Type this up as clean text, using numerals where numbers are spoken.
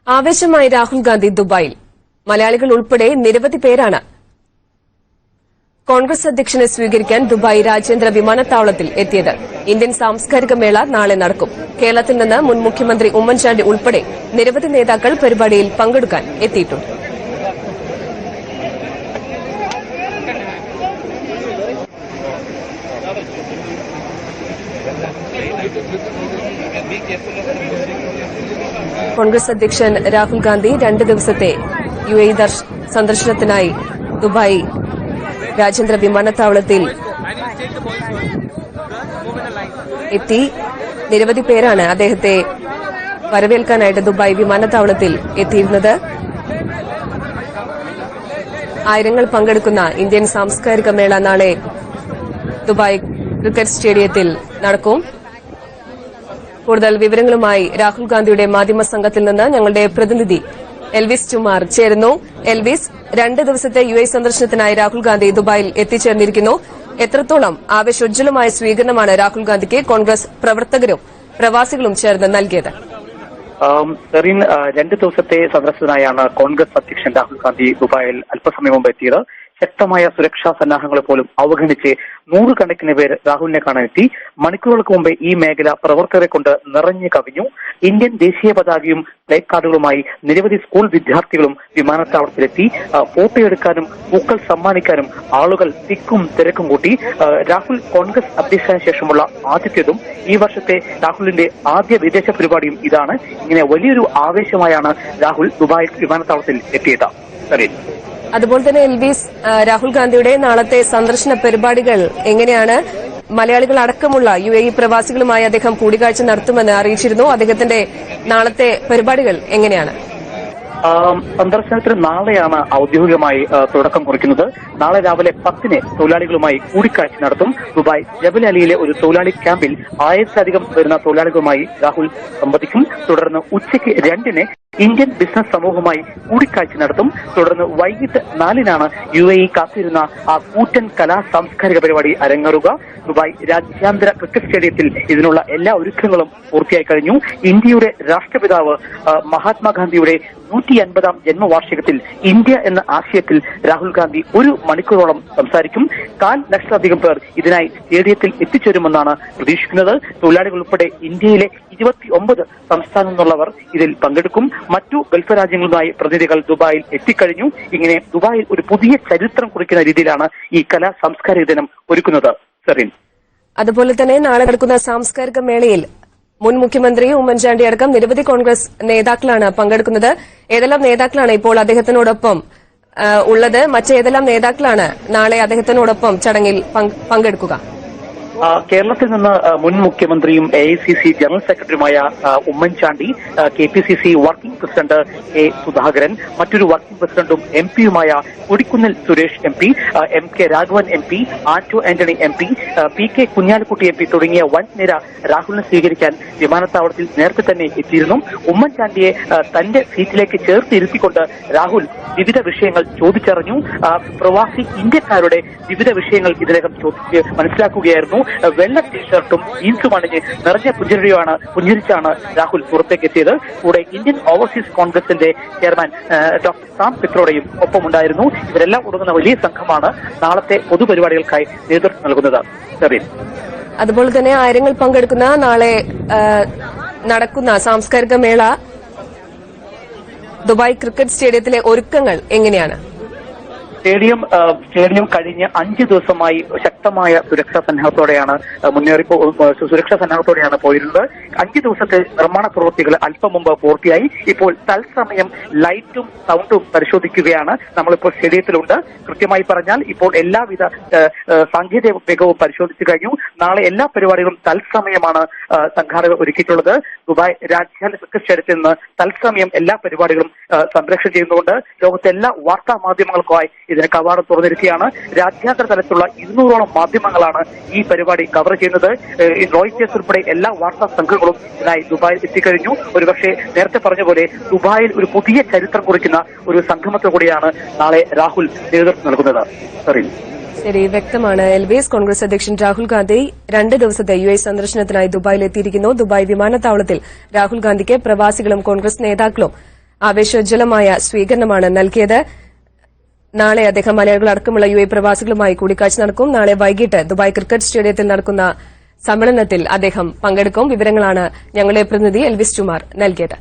ആവേശമായി രാഹുൽ ഗാന്ധി ദുബായിൽ. മലയാളികൾ ഉൾപ്പെടെ നിരവധി പേരാണ് കോൺഗ്രസ് അധ്യക്ഷനെ സ്വീകരിക്കാൻ ദുബായ് രാജ്യാന്തര വിമാനത്താവളത്തിൽ എത്തിയത്. ഇന്ത്യൻ സാംസ്കാരിക മേള നാളെ നടക്കും. കേരളത്തിൽ നിന്ന് മുൻ മുഖ്യമന്ത്രി ഉമ്മൻചാണ്ടി ഉൾപ്പെടെ നിരവധി നേതാക്കൾ പരിപാടിയിൽ പങ്കെടുക്കാൻ എത്തിയിട്ടുണ്ട്. കോൺഗ്രസ് അധ്യക്ഷൻ രാഹുൽ ഗാന്ധി 2 ദിവസത്തെ UAE സന്ദർശനത്തിനായി ദുബായ് രാജ്യാന്തര വിമാനത്താവളത്തിൽ എത്തി. നിരവധി പേരാണ് അദ്ദേഹത്തെ വരവേൽക്കാനായിട്ട് ദുബായ് വിമാനത്താവളത്തിൽ എത്തിയിരുന്നത്. ആയിരങ്ങൾ പങ്കെടുക്കുന്ന ഇന്ത്യൻ സാംസ്കാരിക മേള നാളെ ദുബായ് ക്രിക്കറ്റ് സ്റ്റേഡിയത്തിൽ നടക്കും. കൂടുതൽ വിവരങ്ങളുമായി രാഹുൽ ഗാന്ധിയുടെ മാധ്യമ സംഘത്തിൽ നിന്ന് ഞങ്ങളുടെ പ്രതിനിധി എൽവിസ് ചുമാർ ചേരുന്നു. എൽവിസ്, 2 ദിവസത്തെ UAE സന്ദർശനത്തിനായി രാഹുൽ ഗാന്ധി ദുബായിൽ എത്തിച്ചേർന്നിരിക്കുന്നു. എത്രത്തോളം ആവേശോജ്വലമായ സ്വീകരണമാണ് രാഹുൽ ഗാന്ധിക്ക് കോൺഗ്രസ് പ്രവർത്തകരും പ്രവാസികളും ചേർന്ന് നൽകിയത്? 2 ദിവസത്തെ സന്ദർശനത്തിനായാണ് കോൺഗ്രസ് അധ്യക്ഷൻ രാഹുൽ ഗാന്ധി ദുബായിൽ അല്പസമയം മുമ്പ് എത്തിയത്. ശക്തമായ സുരക്ഷാ സന്നാഹങ്ങളെ പോലും അവഗണിച്ച് 100 കണക്കിന് പേർ രാഹുലിനെ കാണാനെത്തി. മണിക്കൂറുകൾക്ക് മുമ്പേ ഈ മേഖല പ്രവർത്തകരെ കൊണ്ട് നിറഞ്ഞു കവിഞ്ഞു. ഇന്ത്യൻ ദേശീയ പതാകയും പ്ലേ കാർഡുകളുമായി നിരവധി സ്കൂൾ വിദ്യാർത്ഥികളും വിമാനത്താവളത്തിലെത്തി. ഫോട്ടോയെടുക്കാനും പൂക്കൾ സമ്മാനിക്കാനും ആളുകൾ തിക്കും തിരക്കും കൂട്ടി. രാഹുൽ കോൺഗ്രസ് അധ്യക്ഷന് ശേഷമുള്ള ആദ്യത്തേതും ഈ വർഷത്തെ രാഹുലിന്റെ ആദ്യ വിദേശ പരിപാടിയും ഇതാണ്. ഇങ്ങനെ വലിയൊരു ആവേശമായാണ് രാഹുൽ ദുബായ് വിമാനത്താവളത്തിൽ എത്തിയത്. അതുപോലെ തന്നെ എൽവിസ്, രാഹുൽ ഗാന്ധിയുടെ നാളത്തെ സന്ദർശന പരിപാടികൾ എങ്ങനെയാണ്? മലയാളികൾ അടക്കമുള്ള UAE പ്രവാസികളുമായി അദ്ദേഹം കൂടിക്കാഴ്ച നടത്തുമെന്ന് അറിയിച്ചിരുന്നു. അദ്ദേഹത്തിന്റെ നാളത്തെ പരിപാടികൾ എങ്ങനെയാണ്? സന്ദർശനത്തിന് നാളെയാണ് ഔദ്യോഗികമായി തുടക്കം കുറിക്കുന്നത്. നാളെ രാവിലെ 10-ന് തൊഴിലാളികളുമായി കൂടിക്കാഴ്ച നടത്തും. ദുബായ് ജബൽ അലിയിലെ ഒരു തൊഴിലാളി ക്യാമ്പിൽ 1000-ലധികം വരുന്ന തൊഴിലാളികളുമായി രാഹുൽ സംവദിക്കും. തുടർന്ന് ഉച്ചയ്ക്ക് 2-ന് ഇന്ത്യൻ ബിസിനസ് സമൂഹവുമായി കൂടിക്കാഴ്ച നടത്തും. തുടർന്ന് വൈകിട്ട് 4-നാണ് UAE കാത്തിരുന്ന ആ കൂറ്റൻ കലാ സാംസ്കാരിക പരിപാടി അരങ്ങേറുക. ദുബായ് രാജ്യാന്തര ക്രിക്കറ്റ് സ്റ്റേഡിയത്തിൽ ഇതിനുള്ള എല്ലാ ഒരുക്കങ്ങളും പൂർത്തിയായി കഴിഞ്ഞു. ഇന്ത്യയുടെ രാഷ്ട്രപിതാവ് മഹാത്മാഗാന്ധിയുടെ 150-ാം ജന്മവാർഷികത്തിൽ ഇന്ത്യ എന്ന ആശയത്തിൽ രാഹുൽ ഗാന്ധി 1 മണിക്കൂറോളം സംസാരിക്കും. 1/4 ലക്ഷത്തിലധികം പേർ ഇതിനായി സ്റ്റേഡിയത്തിൽ എത്തിച്ചേരുമെന്നാണ് പ്രതീക്ഷിക്കുന്നത്. തൊഴിലാളികൾ ഉൾപ്പെടെ ഇന്ത്യയിലെ 29 സംസ്ഥാനങ്ങളിൽ നിന്നുള്ളവർ ഇതിൽ പങ്കെടുക്കും. മറ്റു ഗൾഫ് രാജ്യങ്ങളുമായി പ്രതിനിധികൾ ദുബായിൽ എത്തിക്കഴിഞ്ഞു. ഇങ്ങനെ ദുബായിൽ ഒരു പുതിയ ചരിത്രം കുറിക്കുന്ന രീതിയിലാണ് ഈ കലാ സാംസ്കാരിക ദിനം ഒരുക്കുന്നത്. അതുപോലെ തന്നെ നാളെ നടക്കുന്ന സാംസ്കാരിക മേളയിൽ മുൻ മുഖ്യമന്ത്രി ഉമ്മൻചാണ്ടി അടക്കം നിരവധി കോൺഗ്രസ് നേതാക്കളാണ് പങ്കെടുക്കുന്നത്. ഏതെല്ലാം നേതാക്കളാണ് ഇപ്പോൾ അദ്ദേഹത്തിനോടൊപ്പം ഉള്ളത്? മറ്റേതെല്ലാം നേതാക്കളാണ് നാളെ അദ്ദേഹത്തിനോടൊപ്പം ചടങ്ങിൽ പങ്കെടുക്കുക? കേരളത്തിൽ നിന്ന് മുൻ മുഖ്യമന്ത്രിയും AICC ജനറൽ സെക്രട്ടറിയുമായ Oommen Chandy, KPCC working president A. Sudhakaran, മറ്റൊരു വർക്കിംഗ് പ്രസിഡന്റും MP-യുമായ Kodikunnil Suresh MP, MK Raghavan MP, Anto Antony MP, PK Kunhalikutty MP തുടങ്ങിയ വൻ നിര രാഹുലിനെ സ്വീകരിക്കാൻ വിമാനത്താവളത്തിൽ നേരത്തെ തന്നെ എത്തിയിരുന്നു. ഉമ്മൻചാണ്ടിയെ തന്റെ സീറ്റിലേക്ക് ചേർത്തിരുത്തിക്കൊണ്ട് രാഹുൽ വിവിധ വിഷയങ്ങൾ ചോദിച്ചറിഞ്ഞു. പ്രവാസി ഇന്ത്യക്കാരുടെ വിവിധ വിഷയങ്ങൾ ഇതിനകം ചോദിച്ച് മനസ്സിലാക്കുകയായിരുന്നു. വെള്ള ടീഷർട്ടും ജീൻസും അണിഞ്ഞ് നിറഞ്ഞ പുഞ്ചിരിച്ചാണ് രാഹുൽ പുറത്തേക്ക് എത്തിയത്. കൂടെ ഇന്ത്യൻ ഓവർസീസ് കോൺഗ്രസിന്റെ ചെയർമാൻ ഡോക്ടർ സാം പിട്രോഡയും ഒപ്പമുണ്ടായിരുന്നു. ഇവരെല്ലാം ഉടങ്ങുന്ന വലിയ സംഘമാണ് നാളത്തെ പൊതുപരിപാടികൾക്കായി നേതൃത്വം നൽകുന്നത്. അതുപോലെ തന്നെ ആയിരങ്ങൾ പങ്കെടുക്കുന്ന നാളെ നടക്കുന്ന സാംസ്കാരിക മേള ദുബായ് ക്രിക്കറ്റ് സ്റ്റേഡിയത്തിലെ ഒരുക്കങ്ങൾ എങ്ങനെയാണ്? സ്റ്റേഡിയം കഴിഞ്ഞ 5 ദിവസമായി ശക്തമായ സുരക്ഷാ സന്നാഹത്തോടെയാണ് പോയിരുന്നത്. 5 ദിവസത്തെ നിർമ്മാണ പ്രവൃത്തികൾ അല്പം മുമ്പ് പൂർത്തിയായി. ഇപ്പോൾ തത്സമയം ലൈറ്റും സൗണ്ടും പരിശോധിക്കുകയാണ്. നമ്മളിപ്പോൾ സ്റ്റേഡിയത്തിലുണ്ട്. കൃത്യമായി പറഞ്ഞാൽ ഇപ്പോൾ എല്ലാവിധ സാങ്കേതിക മികവും പരിശോധിച്ചു കഴിഞ്ഞു. നാളെ എല്ലാ പരിപാടികളും തത്സമയമാണ് സംഘാടകർ ഒരുക്കിയിട്ടുള്ളത്. ദുബായ് രാജ്യാന്തര ക്രിക്കറ്റ് സ്റ്റേഡിയത്തിൽ നിന്ന് തത്സമയം എല്ലാ പരിപാടികളും സംപ്രേഷണം ചെയ്യുന്നതുകൊണ്ട് ലോകത്തെ എല്ലാ വാർത്താ മാധ്യമങ്ങൾക്കുമായി ഇതിന് കവാടം തുറന്നിരിക്കുകയാണ്. രാജ്യാന്തര തലത്തിലുള്ള 200ഓളം മാധ്യമങ്ങളാണ് ഈ പരിപാടി കവർ ചെയ്യുന്നത്. റോയിറ്റേഴ്സ് ഉൾപ്പെടെ എല്ലാ വാർത്താ സംഘങ്ങളും ഇതിനായി ദുബായിൽ എത്തിക്കഴിഞ്ഞു. ഒരുപക്ഷെ നേരത്തെ പറഞ്ഞ പോലെ ദുബായിൽ ഒരു പുതിയ ചരിത്രം കുറിക്കുന്ന ഒരു സംഗമത്തോടുകൂടിയാണ് നാളെ രാഹുൽ നേതൃത്വം നൽകുന്നത്. ശരി, വ്യക്തമാണ്. എൽവിസ്, കോൺഗ്രസ് അധ്യക്ഷൻ രാഹുൽ ഗാന്ധി 2 ദിവസത്തെ UAE സന്ദർശനത്തിനായി ദുബായിൽ എത്തിയിരിക്കുന്നു. ദുബായ് വിമാനത്താവളത്തിൽ രാഹുൽ ഗാന്ധിക്ക് പ്രവാസികളും കോൺഗ്രസ് നേതാക്കളും ആവേശോജ്വലമായ സ്വീകരണമാണ് നൽകിയത്. നാളെ അദ്ദേഹം മലയാളികളടക്കമുള്ള UAE പ്രവാസികളുമായി കൂടിക്കാഴ്ച നടക്കും. നാളെ വൈകിട്ട് ദുബായ് ക്രിക്കറ്റ് സ്റ്റേഡിയത്തിൽ നടക്കുന്ന സമ്മേളനത്തിൽ അദ്ദേഹം പങ്കെടുക്കും. വിവരങ്ങളാണ് ഞങ്ങളുടെ പ്രതിനിധി എൽവിസ് ടുമാർ നൽകിയത്.